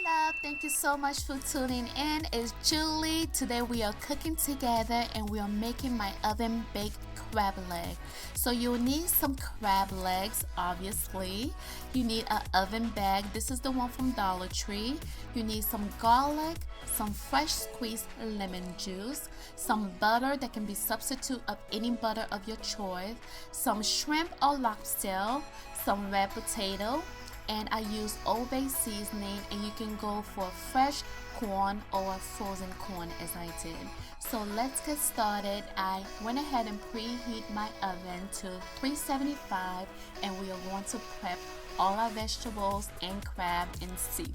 love. Thank you so much for tuning in. It's Julie. Today we are cooking together and we are making my oven baked crab leg. So you'll need some crab legs, obviously. You need an oven bag. This is the one from Dollar Tree. You need some garlic, some fresh squeezed lemon juice, some butter that can be substitute of any butter of your choice, some shrimp or lobster, some red potato, and I use Old Bay seasoning, and you can go for fresh corn or frozen corn as I did. So let's get started. I went ahead and preheat my oven to 375, and we are going to prep all our vegetables and crab and seafood.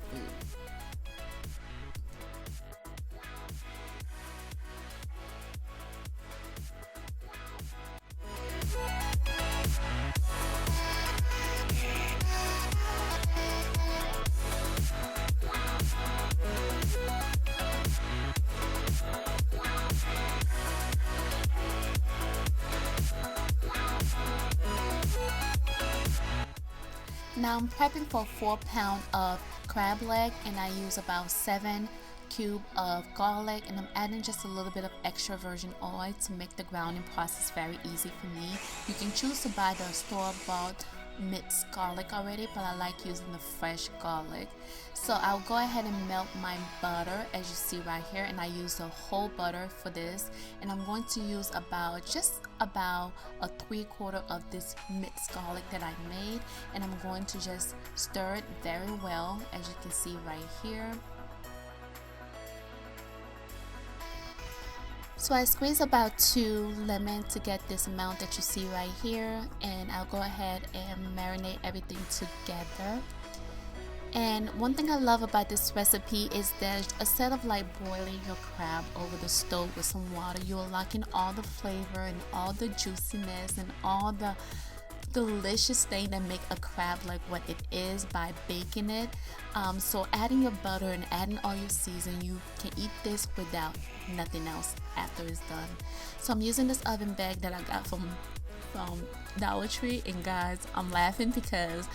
Now I'm prepping for 4 pounds of crab leg, and I use about 7 cubes of garlic, and I'm adding just a little bit of extra virgin oil to make the grounding process very easy for me. You can choose to buy the store-bought minced garlic already, but I like using the fresh garlic. So I'll go ahead and melt my butter as you see right here, and I use the whole butter for this, and I'm going to use just about a 3/4 of this minced garlic that I made, and I'm going to just stir it very well as you can see right here. So I squeeze about 2 lemons to get this amount that you see right here, and I'll go ahead and marinate everything together. And one thing I love about this recipe is that instead of like boiling your crab over the stove with some water, you're locking all the flavor and all the juiciness and all the delicious thing that make a crab like what it is by baking it. So adding your butter and adding all your seasoning, you can eat this without nothing else after it's done. So I'm using this oven bag that I got from Dollar Tree, and guys, I'm laughing because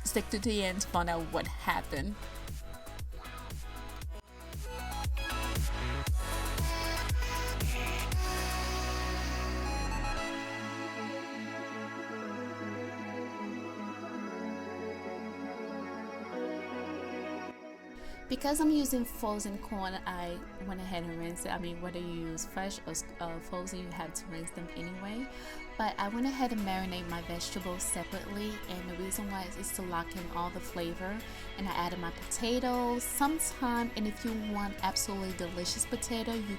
stick to the end to find out what happened. Because I'm using frozen corn, I went ahead and rinsed it. I mean, whether you use fresh or frozen, you have to rinse them anyway. But I went ahead and marinate my vegetables separately, and the reason why is to lock in all the flavor. And I added my potatoes sometime, and if you want absolutely delicious potato, you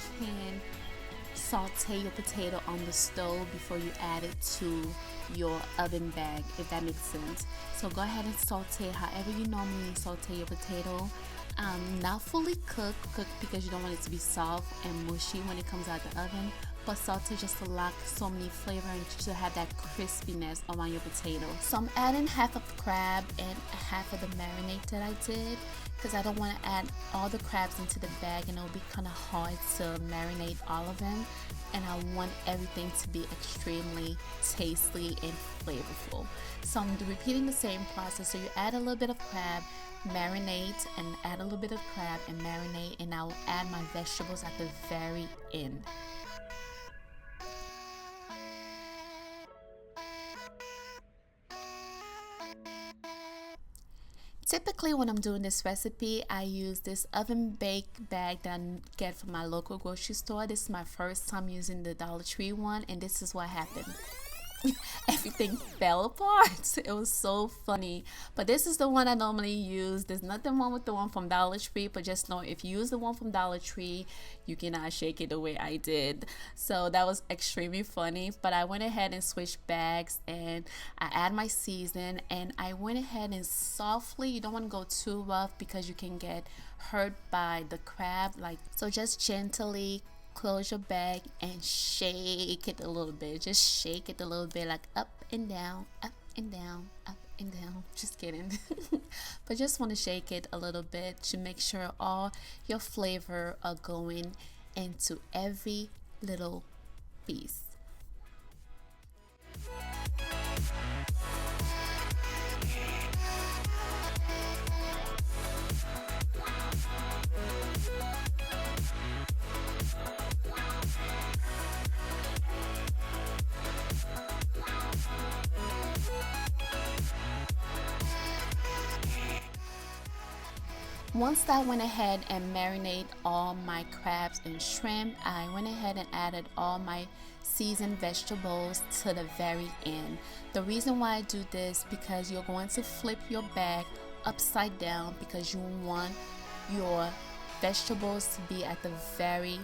can saute your potato on the stove before you add it to your oven bag, if that makes sense. So go ahead and saute however you normally saute your potato. Not fully cooked because you don't want it to be soft and mushy when it comes out the oven, but saute just to lock so many flavor and to have that crispiness around your potato. So I'm adding half of the crab and half of the marinade that I did, because I don't want to add all the crabs into the bag and it'll be kind of hard to marinate all of them, and I want everything to be extremely tasty and flavorful. So I'm repeating the same process. So you add a little bit of crab, marinate, and add a little bit of crab and marinate, and I'll add my vegetables at the very end. Typically when I'm doing this recipe, I use this oven bake bag that I get from my local grocery store. This is my first time using the Dollar Tree one, and this is what happened. Everything fell apart. It was so funny. But this is the one I normally use. There's nothing wrong with the one from Dollar Tree, but just know if you use the one from Dollar Tree, you cannot shake it the way I did. So that was extremely funny. But I went ahead and switched bags, and I add my season, and I went ahead and softly, you don't want to go too rough because you can get hurt by the crab, so just gently close your bag and shake it a little bit. Just shake it a little bit, like up and down, up and down, up and down. Just kidding. But just want to shake it a little bit to make sure all your flavor are going into every little piece. Once I went ahead and marinate all my crabs and shrimp, I went ahead and added all my seasoned vegetables to the very end. The reason why I do this because you're going to flip your bag upside down because you want your vegetables to be at the very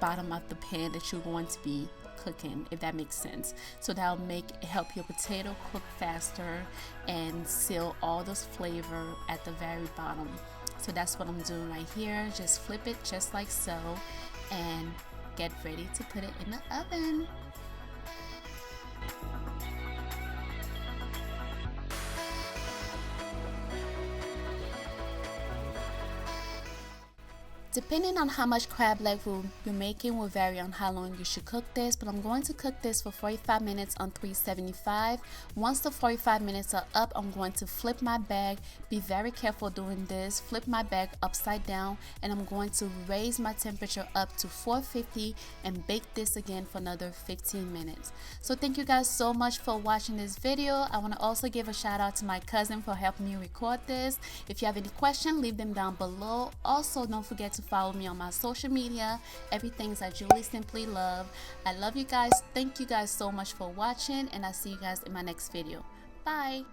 bottom of the pan that you're going to be cooking, if that makes sense. So that'll help your potato cook faster and seal all those flavor at the very bottom. So that's what I'm doing right here. Just flip it just like so and get ready to put it in the oven. Depending on how much crab leg you're making will vary on how long you should cook this, but I'm going to cook this for 45 minutes on 375. Once the 45 minutes are up, I'm going to flip my bag. Be very careful doing this. Flip my bag upside down, and I'm going to raise my temperature up to 450 and bake this again for another 15 minutes. So thank you guys so much for watching this video. I want to also give a shout out to my cousin for helping me record this. If you have any questions, leave them down below. Also, don't forget to follow me on my social media. Everything's at JulieSimplyLove. I love you guys. Thank you guys so much for watching, and I'll see you guys in my next video. Bye.